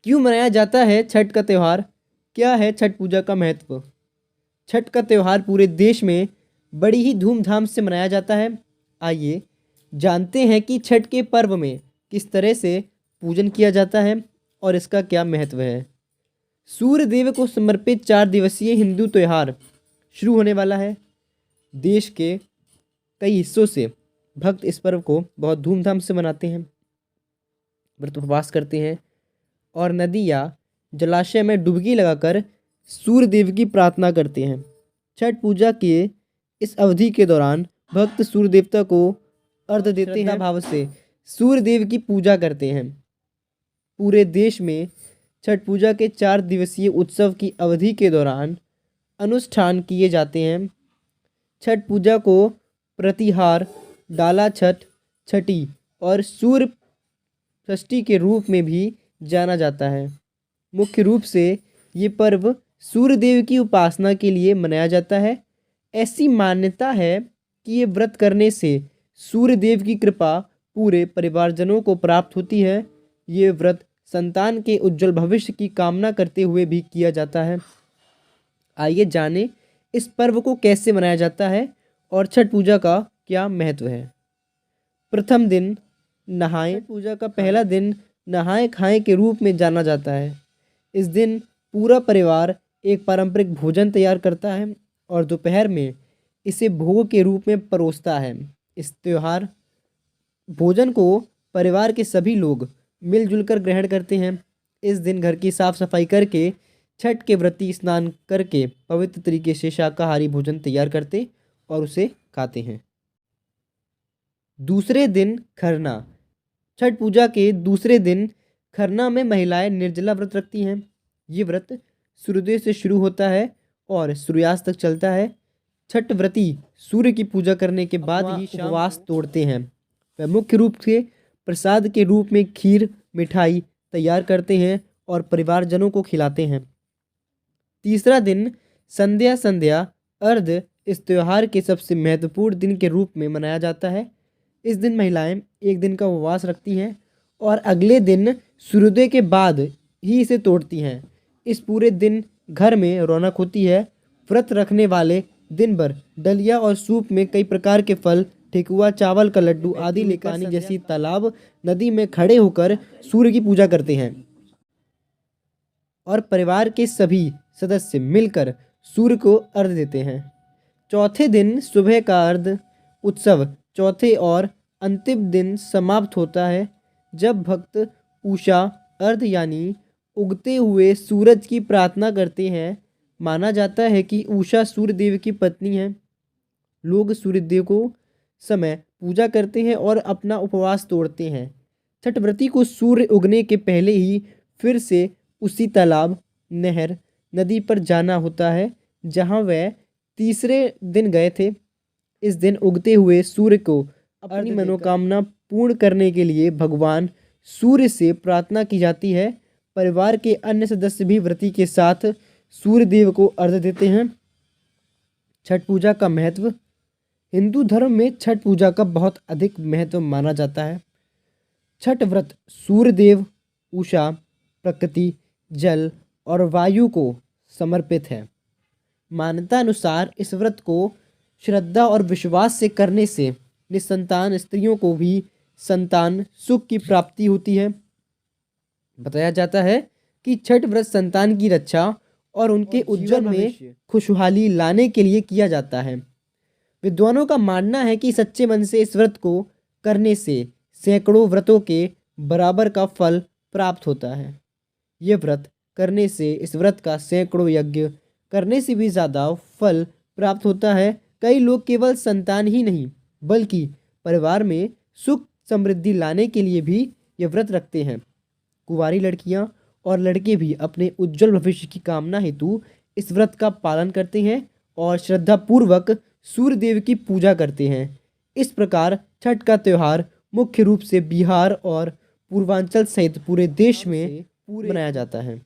क्यों मनाया जाता है छठ का त्यौहार? क्या है छठ पूजा का महत्व? छठ का त्यौहार पूरे देश में बड़ी ही धूमधाम से मनाया जाता है। आइए जानते हैं कि छठ के पर्व में किस तरह से पूजन किया जाता है और इसका क्या महत्व है। सूर्य देव को समर्पित 4 दिवसीय हिंदू त्यौहार शुरू होने वाला है। देश के कई हिस्सों से भक्त इस पर्व को बहुत धूमधाम से मनाते हैं, व्रत उपवास करते हैं और नदी या जलाशय में डुबकी लगाकर सूर्य देव की प्रार्थना करते हैं। छठ पूजा के इस अवधि के दौरान भक्त सूर्य देवता को अर्घ देते हैं, भाव से सूर्य देव की पूजा करते हैं। पूरे देश में छठ पूजा के 4 दिवसीय उत्सव की अवधि के दौरान अनुष्ठान किए जाते हैं। छठ पूजा को प्रतिहार, डाला छठ, छठी और सूर्य षष्ठी के रूप में भी जाना जाता है। मुख्य रूप से ये पर्व सूर्य देव की उपासना के लिए मनाया जाता है। ऐसी मान्यता है कि ये व्रत करने से सूर्य देव की कृपा पूरे परिवारजनों को प्राप्त होती है। ये व्रत संतान के उज्जवल भविष्य की कामना करते हुए भी किया जाता है। आइए जानें इस पर्व को कैसे मनाया जाता है और छठ पूजा का क्या महत्व है। प्रथम दिन नहाएं। छठ पूजा का पहला दिन नहाए खाए के रूप में जाना जाता है। इस दिन पूरा परिवार एक पारंपरिक भोजन तैयार करता है और दोपहर में इसे भोग के रूप में परोसता है। इस त्योहार भोजन को परिवार के सभी लोग मिलजुल कर ग्रहण करते हैं। इस दिन घर की साफ सफाई करके छठ के व्रती स्नान करके पवित्र तरीके से शाकाहारी भोजन तैयार करते और उसे खाते हैं। दूसरे दिन खरना। छठ पूजा के दूसरे दिन खरना में महिलाएं निर्जला व्रत रखती हैं। ये व्रत सूर्योदय से शुरू होता है और सूर्यास्त तक चलता है। छठ व्रती सूर्य की पूजा करने के बाद ही उपवास तोड़ते हैं। वह मुख्य रूप से प्रसाद के रूप में खीर, मिठाई तैयार करते हैं और परिवारजनों को खिलाते हैं। तीसरा दिन संध्या अर्घ इस त्योहार के सबसे महत्वपूर्ण दिन के रूप में मनाया जाता है। इस दिन महिलाएं एक दिन का उपवास रखती हैं और अगले दिन सूर्योदय के बाद ही इसे तोड़ती हैं। इस पूरे दिन घर में रौनक होती है। व्रत रखने वाले दिन भर दलिया और सूप में कई प्रकार के फल, ठेकुआ, चावल का लड्डू आदि लेकर पानी जैसी तालाब, नदी में खड़े होकर सूर्य की पूजा करते हैं और परिवार के सभी सदस्य मिलकर सूर्य को अर्घ देते हैं। चौथे दिन सुबह का अर्घ उत्सव चौथे और अंतिम दिन समाप्त होता है, जब भक्त उषा अर्घ यानी उगते हुए सूरज की प्रार्थना करते हैं। माना जाता है कि उषा सूर्य देव की पत्नी है। लोग सूर्य देव को समय पूजा करते हैं और अपना उपवास तोड़ते हैं। छठ व्रती को सूर्य उगने के पहले ही फिर से उसी तालाब, नहर, नदी पर जाना होता है जहां वह तीसरे दिन गए थे। इस दिन उगते हुए सूर्य को अपनी मनोकामना पूर्ण करने के लिए भगवान सूर्य से प्रार्थना की जाती है। परिवार के अन्य सदस्य भी व्रती के साथ सूर्य देव को अर्घ देते हैं। छठ पूजा का महत्व। हिंदू धर्म में छठ पूजा का बहुत अधिक महत्व माना जाता है। छठ व्रत सूर्य देव, उषा, प्रकृति, जल और वायु को समर्पित है। मान्यता अनुसार इस व्रत को श्रद्धा और विश्वास से करने से निसंतान स्त्रियों को भी संतान सुख की प्राप्ति होती है। बताया जाता है कि छठ व्रत संतान की रक्षा और उनके उज्जवल में खुशहाली लाने के लिए किया जाता है। विद्वानों का मानना है कि सच्चे मन से इस व्रत को करने से सैकड़ों व्रतों के बराबर का फल प्राप्त होता है। ये व्रत करने से इस व्रत का सैकड़ों यज्ञ करने से भी ज़्यादा फल प्राप्त होता है। कई लोग केवल संतान ही नहीं बल्कि परिवार में सुख समृद्धि लाने के लिए भी ये व्रत रखते हैं। कुंवारी लड़कियां और लड़के भी अपने उज्जवल भविष्य की कामना हेतु इस व्रत का पालन करते हैं और श्रद्धापूर्वक सूर्य देव की पूजा करते हैं। इस प्रकार छठ का त्यौहार मुख्य रूप से बिहार और पूर्वांचल सहित पूरे देश में मनाया जाता है।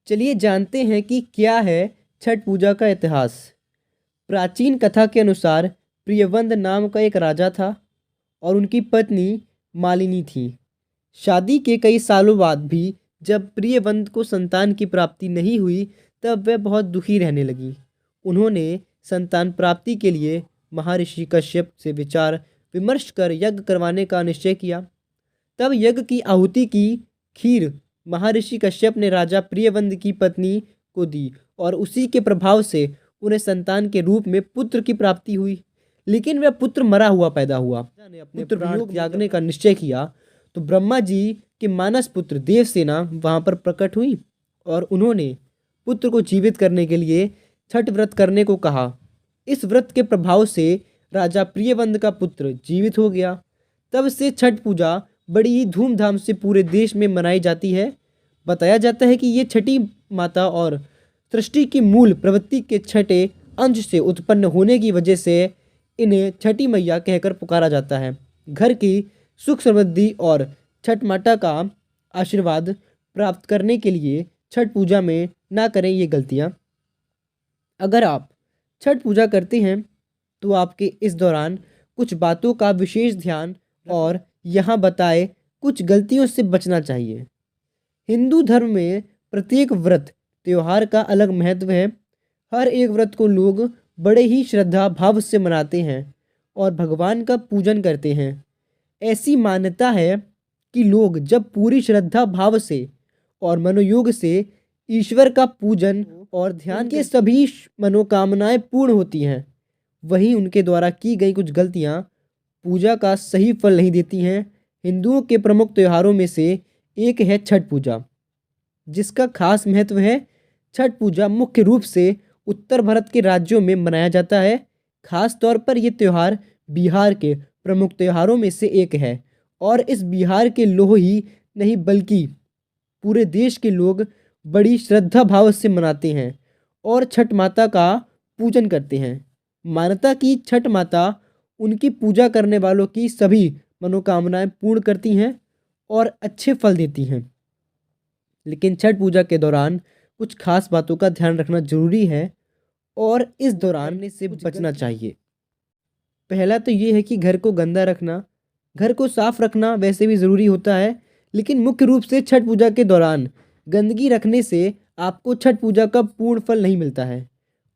चलिए जानते हैं कि क्या है छठ पूजा का इतिहास। प्राचीन कथा के अनुसार प्रियवंद नाम का एक राजा था और उनकी पत्नी मालिनी थी। शादी के कई सालों बाद भी जब प्रियवंत को संतान की प्राप्ति नहीं हुई तब वह बहुत दुखी रहने लगी। उन्होंने संतान प्राप्ति के लिए महर्षि कश्यप से विचार विमर्श कर यज्ञ करवाने का निश्चय किया। तब यज्ञ की आहुति की खीर महर्षि कश्यप ने राजा प्रियवंत की पत्नी को दी और उसी के प्रभाव से उन्हें संतान के रूप में पुत्र की प्राप्ति हुई। लेकिन वह पुत्र मरा हुआ पैदा हुआ। ने अपने प्राण त्यागने का निश्चय किया तो ब्रह्मा जी के मानस पुत्र देवसेना वहां पर प्रकट हुई और उन्होंने पुत्र को जीवित करने के लिए छठ व्रत करने को कहा। इस व्रत के प्रभाव से राजा प्रियवंत का पुत्र जीवित हो गया। तब से छठ पूजा बड़ी ही धूमधाम से पूरे देश में मनाई जाती है। बताया जाता है कि ये छठी माता और सृष्टि की मूल प्रवृत्ति के छठे अंश से उत्पन्न होने की वजह से इन्हें छठी मैया कहकर पुकारा जाता है। घर की सुख समृद्धि और छठ माता का आशीर्वाद प्राप्त करने के लिए छठ पूजा में ना करें ये गलतियाँ। अगर आप छठ पूजा करते हैं तो आपके इस दौरान कुछ बातों का विशेष ध्यान और यहाँ बताए कुछ गलतियों से बचना चाहिए। हिंदू धर्म में प्रत्येक व्रत त्योहार का अलग महत्व है। हर एक व्रत को लोग बड़े ही श्रद्धा भाव से मनाते हैं और भगवान का पूजन करते हैं। ऐसी मान्यता है कि लोग जब पूरी श्रद्धा भाव से और मनोयोग से ईश्वर का पूजन और ध्यान के सभी मनोकामनाएं पूर्ण होती हैं, वहीं उनके द्वारा की गई कुछ गलतियां पूजा का सही फल नहीं देती हैं। हिंदुओं के प्रमुख त्योहारों में से एक है छठ पूजा, जिसका खास महत्व है। छठ पूजा मुख्य रूप से उत्तर भारत के राज्यों में मनाया जाता है। खास तौर पर यह त्यौहार बिहार के प्रमुख त्योहारों में से एक है और इस बिहार के लोग ही नहीं बल्कि पूरे देश के लोग बड़ी श्रद्धा भाव से मनाते हैं और छठ माता का पूजन करते हैं। मान्यता की छठ माता उनकी पूजा करने वालों की सभी मनोकामनाएं पूर्ण करती हैं और अच्छे फल देती हैं। लेकिन छठ पूजा के दौरान कुछ खास बातों का ध्यान रखना जरूरी है और इस दौरान से बचना चाहिए। पहला तो ये है कि घर को गंदा रखना, घर को साफ रखना वैसे भी ज़रूरी होता है, लेकिन मुख्य रूप से छठ पूजा के दौरान गंदगी रखने से आपको छठ पूजा का पूर्ण फल नहीं मिलता है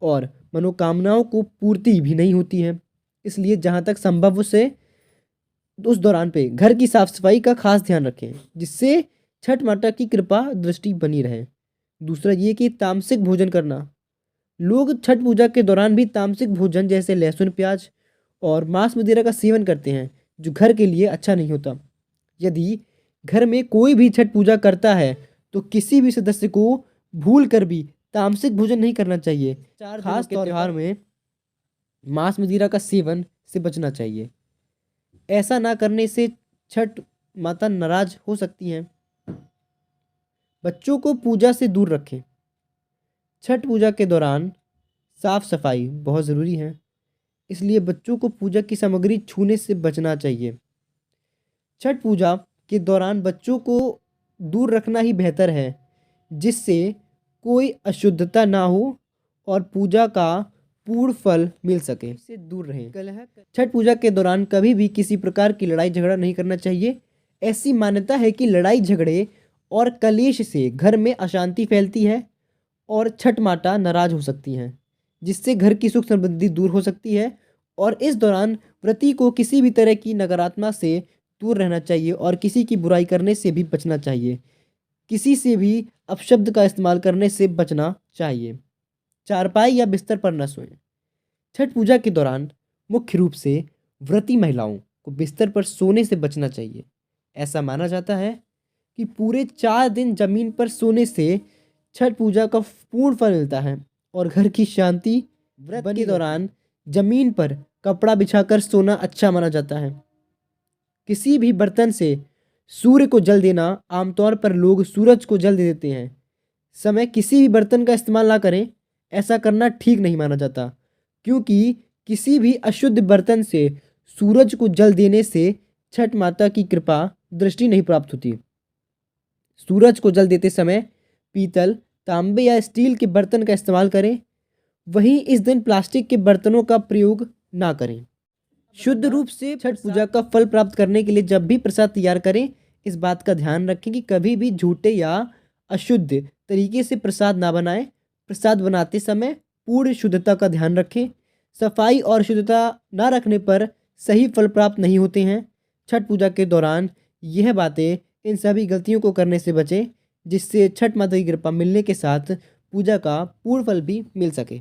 और मनोकामनाओं को पूर्ति भी नहीं होती है। इसलिए जहाँ तक संभव से उस दौरान पे घर की साफ सफाई का खास ध्यान रखें, जिससे छठ माता की कृपा दृष्टि बनी रहे। दूसरा ये कि तामसिक भोजन करना। लोग छठ पूजा के दौरान भी तामसिक भोजन जैसे लहसुन प्याज और मांस वगैरह का सेवन करते हैं, जो घर के लिए अच्छा नहीं होता। यदि घर में कोई भी छठ पूजा करता है तो किसी भी सदस्य को भूल कर भी तामसिक भोजन नहीं करना चाहिए। खास त्योहार में मांस मदिरा का सेवन से बचना चाहिए। ऐसा ना करने से छठ माता नाराज हो सकती हैं। बच्चों को पूजा से दूर रखें। छठ पूजा के दौरान साफ सफाई बहुत ज़रूरी है, इसलिए बच्चों को पूजा की सामग्री छूने से बचना चाहिए। छठ पूजा के दौरान बच्चों को दूर रखना ही बेहतर है, जिससे कोई अशुद्धता ना हो और पूजा का पूर्ण फल मिल सके। से दूर रहें। छठ पूजा के दौरान कभी भी किसी प्रकार की लड़ाई झगड़ा नहीं करना चाहिए। ऐसी मान्यता है कि लड़ाई झगड़े और कलेश से घर में अशांति फैलती है और छठ माता नाराज हो सकती हैं, जिससे घर की सुख समृद्धि दूर हो सकती है। और इस दौरान व्रती को किसी भी तरह की नकारात्मकता से दूर रहना चाहिए और किसी की बुराई करने से भी बचना चाहिए। किसी से भी अपशब्द का इस्तेमाल करने से बचना चाहिए। चारपाई या बिस्तर पर न सोएं। छठ पूजा के दौरान मुख्य रूप से व्रती महिलाओं को बिस्तर पर सोने से बचना चाहिए। ऐसा माना जाता है कि पूरे 4 दिन जमीन पर सोने से छठ पूजा का पूर्ण फल मिलता है और घर की शांति। व्रत के दौरान जमीन पर कपड़ा बिछाकर सोना अच्छा माना जाता है। किसी भी बर्तन से सूर्य को जल देना, आमतौर पर लोग सूरज को जल दे देते हैं। समय किसी भी बर्तन का इस्तेमाल ना करें। ऐसा करना ठीक नहीं माना जाता, क्योंकि किसी भी अशुद्ध बर्तन से सूरज को जल देने से छठ माता की कृपा दृष्टि नहीं प्राप्त होती। सूरज को जल देते समय पीतल, तांबे या स्टील के बर्तन का इस्तेमाल करें। वहीं इस दिन प्लास्टिक के बर्तनों का प्रयोग ना करें। शुद्ध रूप से छठ पूजा का फल प्राप्त करने के लिए जब भी प्रसाद तैयार करें, इस बात का ध्यान रखें कि कभी भी झूठे या अशुद्ध तरीके से प्रसाद ना बनाएं। प्रसाद बनाते समय पूर्ण शुद्धता का ध्यान रखें। सफाई और शुद्धता ना रखने पर सही फल प्राप्त नहीं होते हैं। छठ पूजा के दौरान यह बातें, इन सभी गलतियों को करने से बचें, जिससे छठ माता की कृपा मिलने के साथ पूजा का पूर्ण फल भी मिल सके।